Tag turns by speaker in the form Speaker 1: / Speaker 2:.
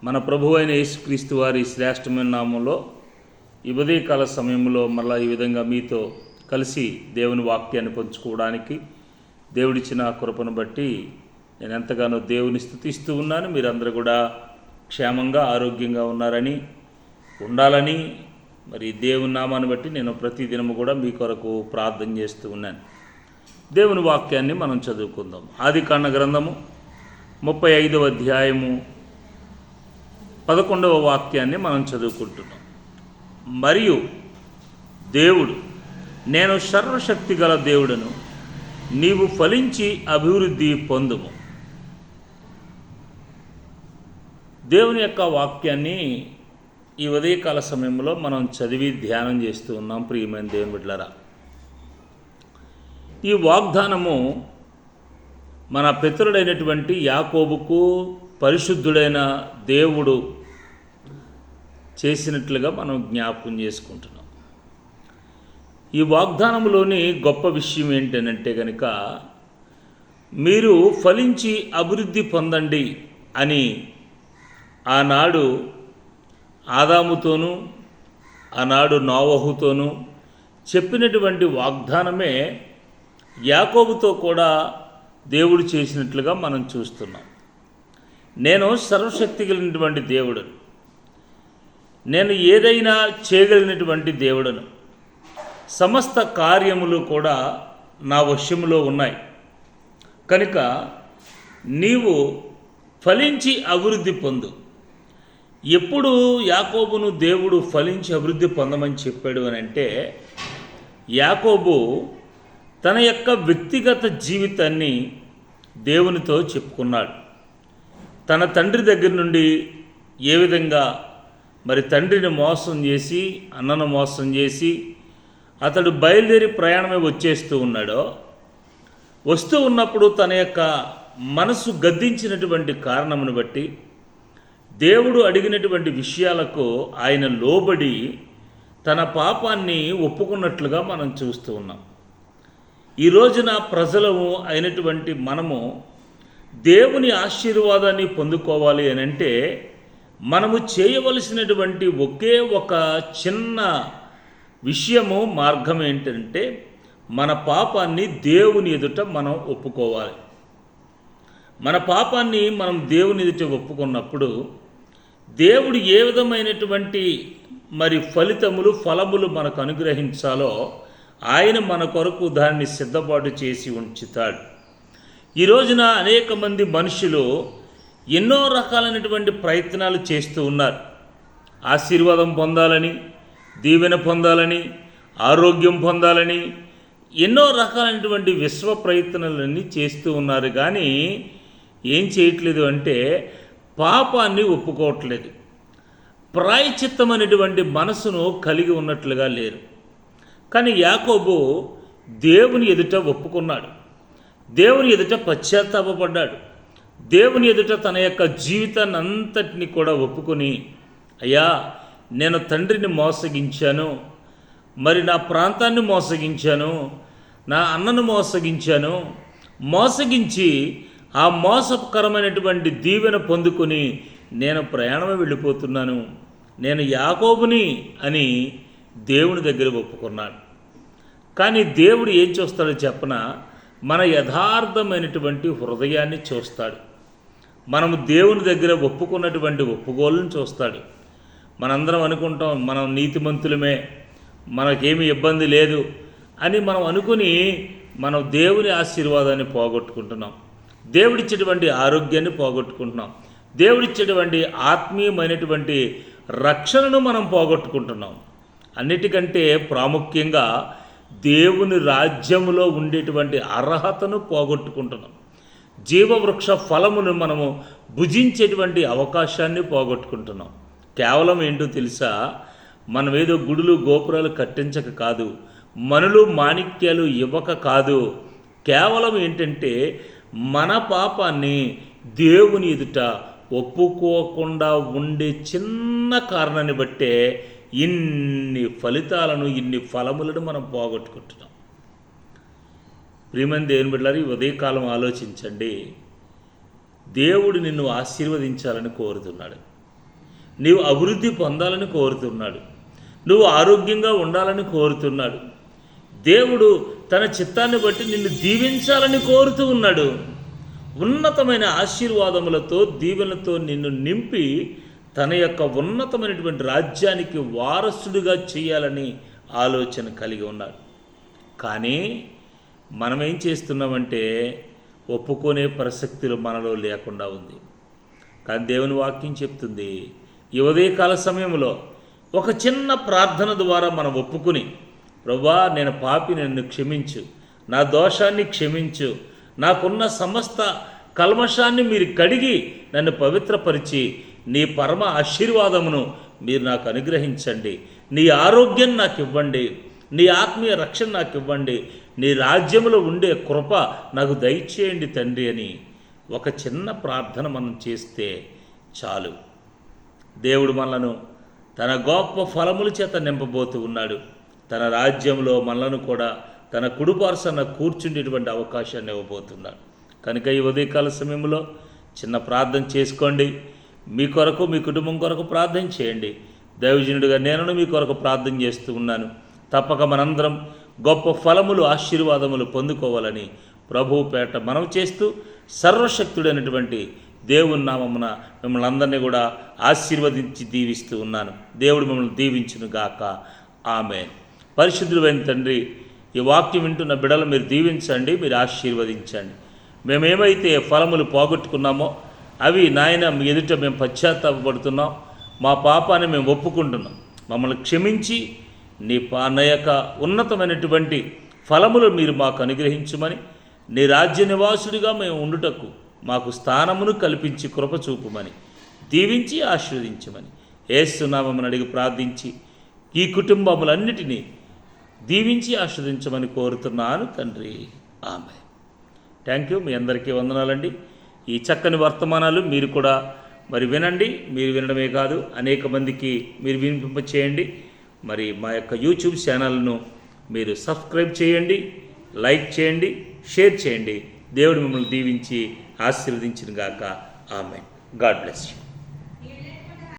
Speaker 1: మన ప్రభు అయిన యేసుక్రీస్తు వారి శ్రేష్టమైన నామంలో ఈ ఉదయకాల సమయంలో మళ్ళీ ఈ విధంగా మీతో కలిసి దేవుని వాక్యాన్ని పంచుకోవడానికి దేవుడిచ్చిన కృపను బట్టి నేను ఎంతగానో దేవుని స్తుతిస్తూ ఉన్నాను. మీరందరూ కూడా క్షేమంగా ఆరోగ్యంగా ఉన్నారని ఉండాలని మరి దేవుని నామాన్ని బట్టి నేను ప్రతిదినము కూడా మీ కొరకు ప్రార్థన చేస్తూ ఉన్నాను. దేవుని వాక్యాన్ని మనం చదువుకుందాం. ఆదికాండ గ్రంథము 35వ అధ్యాయము 11వ వాక్యాన్ని మనం చదువుకుంటున్నాం. మరియు దేవుడు, నేను సర్వశక్తి గల దేవుడను, నీవు ఫలించి అభివృద్ధి పొందుము. దేవుని యొక్క వాక్యాన్ని ఈ ఉదయకాల సమయంలో మనం చదివి ధ్యానం చేస్తూ ఉన్నాం. ప్రియమైన దేవుని బిడ్డలారా, ఈ వాగ్దానము మన పితరుడైనటువంటి యాకోబుకు పరిశుద్ధుడైన దేవుడు చేసినట్లుగా మనం జ్ఞాపకం చేసుకుంటున్నాం. ఈ వాగ్దానంలోని గొప్ప విషయం ఏంటంటే కనుక, మీరు ఫలించి అభివృద్ధి పొందండి అని ఆనాడు ఆదాముతోనూ ఆనాడు నోవహుతోనూ చెప్పినటువంటి వాగ్దానమే యాకోబుతో కూడా దేవుడు చేసినట్లుగా మనం చూస్తున్నాం. నేను సర్వశక్తి కలిగినటువంటి దేవుడను, నేను ఏదైనా చేయగలిగినటువంటి దేవుడను, సమస్త కార్యములు కూడా నా వశములో ఉన్నాయి కనుక నీవు ఫలించి అభివృద్ధి పొందు. ఎప్పుడు యాకోబును దేవుడు ఫలించి అభివృద్ధి పొందమని చెప్పాడు అని అంటే, యాకోబు తన యొక్క వ్యక్తిగత జీవితాన్ని దేవునితో చెప్పుకున్నాడు. తన తండ్రి దగ్గర నుండి ఏ విధంగా మరి తండ్రిని మోసం చేసి, అన్నను మోసం చేసి అతడు బయలుదేరి ప్రయాణమే వచ్చేస్తూ ఉన్నాడో, వస్తూ ఉన్నప్పుడు తన యొక్క మనసు గద్దించినటువంటి కారణమును బట్టి దేవుడు అడిగినటువంటి విషయాలకు ఆయన లోబడి తన పాపాన్ని ఒప్పుకున్నట్లుగా మనం చూస్తూ ఉన్నాం. ఈ రోజున ప్రజలము అయినటువంటి మనము దేవుని ఆశీర్వాదాన్ని పొందుకోవాలి అని అంటే మనము చేయవలసినటువంటి ఒకే ఒక చిన్న విషయము, మార్గం ఏంటంటే మన పాపాన్ని దేవుని ఎదుట మనం ఒప్పుకోవాలి. మన పాపాన్ని మనం దేవుని ఎదుట ఒప్పుకున్నప్పుడు దేవుడు ఏ విధమైనటువంటి మరి ఫలములు మనకు అనుగ్రహించాలో ఆయన మన కొరకు దాన్ని సిద్ధపాటు చేసి ఉంచుతాడు. ఈ రోజున అనేక మంది మనుషులు ఎన్నో రకాలైనటువంటి ప్రయత్నాలు చేస్తూ ఉన్నారు. ఆశీర్వాదం పొందాలని, దీవెన పొందాలని, ఆరోగ్యం పొందాలని ఎన్నో రకాలైనటువంటి విశ్వ ప్రయత్నాలన్నీ చేస్తూ ఉన్నారు. కానీ ఏం చేయట్లేదు అంటే పాపాన్ని ఒప్పుకోవట్లేదు. ప్రాయశ్చిత్తం అనేటువంటి మనసును కలిగి ఉన్నట్లుగా లేరు. కానీ యాకోబు దేవుని ఎదుట ఒప్పుకున్నాడు, దేవుని ఎదుట పశ్చాత్తాపపడ్డాడు, దేవుని ఎదుట తన యొక్క జీవితాన్ని అంతటిని కూడా ఒప్పుకొని, అయ్యా నేను తండ్రిని మోసగించాను, మరి నా ప్రాంతాన్ని మోసగించాను, నా అన్నను మోసగించి ఆ మోసకరమైనటువంటి దీవెన పొందుకొని నేను ప్రయాణమే వెళ్ళిపోతున్నాను, నేను యాకోబుని అని దేవుని దగ్గర ఒప్పుకున్నాడు. కానీ దేవుడు ఏం చూస్తాడో చెప్పన, మన యథార్థమైనటువంటి హృదయాన్ని చూస్తాడు. మనము దేవుని దగ్గర ఒప్పుకున్నటువంటి ఒప్పుకోలను చూస్తాడు. మనందరం అనుకుంటాం మనం నీతిమంతులమే, మనకేమీ ఇబ్బంది లేదు అని మనం అనుకుని మనం దేవుని ఆశీర్వాదాన్ని పోగొట్టుకుంటున్నాం, దేవుడిచ్చేటువంటి ఆరోగ్యాన్ని పోగొట్టుకుంటున్నాం, దేవుడిచ్చేటువంటి ఆత్మీయమైనటువంటి రక్షణను మనం పోగొట్టుకుంటున్నాం. అన్నిటికంటే ప్రాముఖ్యంగా దేవుని రాజ్యములో ఉండేటువంటి అర్హతను పోగొట్టుకుంటున్నాం. జీవవృక్ష ఫలమును మనము భుజించేటువంటి అవకాశాన్ని పోగొట్టుకుంటున్నాం. కేవలం ఏంటో తెలుసా, మనం ఏదో గుడులు గోపురాలు కట్టించక కాదు, మనులు మాణిక్యాలు ఇవ్వక కాదు, కేవలం ఏంటంటే మన పాపాన్ని దేవుని ఎదుట ఒప్పుకోకుండా ఉండే చిన్న కారణాన్ని బట్టే ఇన్ని ఫలితాలను, ఇన్ని ఫలములను మనం పోగొట్టుకుంటున్నాం. ప్రియమైన దేవుని బిడ్డలారా, ఈ ఉదయకాలం ఆలోచించండి. దేవుడు నిన్ను ఆశీర్వదించాలని కోరుతున్నాడు. నీవు అభివృద్ధి పొందాలని కోరుతున్నాడు. నువ్వు ఆరోగ్యంగా ఉండాలని కోరుతున్నాడు. దేవుడు తన చిత్తాన్ని బట్టి నిన్ను దీవించాలని కోరుతూ ఉన్నాడు. ఉన్నతమైన ఆశీర్వాదములతో దీవెనలతో నిన్ను నింపి తన యొక్క ఉన్నతమైనటువంటి రాజ్యానికి వారసుడిగా చేయాలని ఆలోచన కలిగి ఉన్నాడు. కానీ మనం ఏం చేస్తున్నామంటే ఒప్పుకునే ప్రసక్తులు మనలో లేకుండా ఉంది. కానీ దేవుని వాక్యం చెప్తుంది, ఈ ఉదయకాల సమయంలో ఒక చిన్న ప్రార్థన ద్వారా మనం ఒప్పుకుని, ప్రభువా నేను పాపి, నన్ను క్షమించు, నా దోషాన్ని క్షమించు, నాకున్న సమస్త కల్మషాన్ని మీరు కడిగి నన్ను పవిత్రపరిచి నీ పరమ ఆశీర్వాదమును మీరు నాకు అనుగ్రహించండి, నీ ఆరోగ్యం నాకు ఇవ్వండి, నీ ఆత్మీయ రక్షణ నాకు ఇవ్వండి, నీ రాజ్యములో ఉండే కృప నాకు దయచేయండి తండ్రి అని ఒక చిన్న ప్రార్థన మనం చేస్తే చాలు. దేవుడు మనలను తన గొప్ప ఫలముల చేత నింపబోతూ ఉన్నాడు. తన రాజ్యంలో మనలను కూడా తన కుడిపార్శ్వన కూర్చుండేటువంటి అవకాశాన్ని ఇవ్వబోతున్నాడు. కనుక ఈ ఉదయకాల సమయంలో చిన్న ప్రార్థన చేసుకోండి. మీ కొరకు, మీ కుటుంబం కొరకు ప్రార్థన చేయండి. దైవజనుడిగా నేను మీ కొరకు ప్రార్థన చేస్తూ ఉన్నాను. తప్పక మనందరం గొప్ప ఫలములు, ఆశీర్వాదములు పొందుకోవాలని ప్రభువు పేట మనం చేస్తూ సర్వశక్తుడైనటువంటి దేవుని నామమున మిమ్మల్ని అందరినీ కూడా ఆశీర్వదించి దీవిస్తూ ఉన్నాను. దేవుడు మిమ్మల్ని దీవించును గాక. ఆమేన్. పరిశుద్ధుడైన తండ్రి, ఈ వాక్యం వింటున్న బిడ్డలు మీరు దీవించండి, మీరు ఆశీర్వదించండి. మేమేమైతే ఫలములు పోగొట్టుకున్నామో అవి నాయన మీ ఎదుట మేము పశ్చాత్తాపడుతున్నాం. మా పాపాన్ని మేము ఒప్పుకుంటున్నాం. మమ్మల్ని క్షమించి నీ యొక్క ఉన్నతమైనటువంటి ఫలములు మీరు మాకు అనుగ్రహించమని, నీ రాజ్య నివాసుడిగా మేము ఉండుటకు మాకు స్థానమును కల్పించి కృప చూపుమని, దీవించి ఆశీర్వదించమని యేసు నామమున అడిగి ప్రార్థించి ఈ కుటుంబములన్నిటినీ దీవించి ఆశీర్వదించమని కోరుతున్నాను తండ్రి. ఆమె. Thank you. మీ అందరికీ వందనాలండి. ఈ చక్కని వర్తమానాలు మీరు కూడా మరి వినండి. మీరు వినడమే కాదు, అనేక మందికి మీరు వినిపింపచేయండి. మరి మా యొక్క యూట్యూబ్ ఛానల్ను మీరు సబ్స్క్రైబ్ చేయండి, లైక్ చేయండి, షేర్ చేయండి. దేవుడు మిమ్మల్ని దీవించి ఆశీర్వదించును గాక. ఆమేన్. God bless you.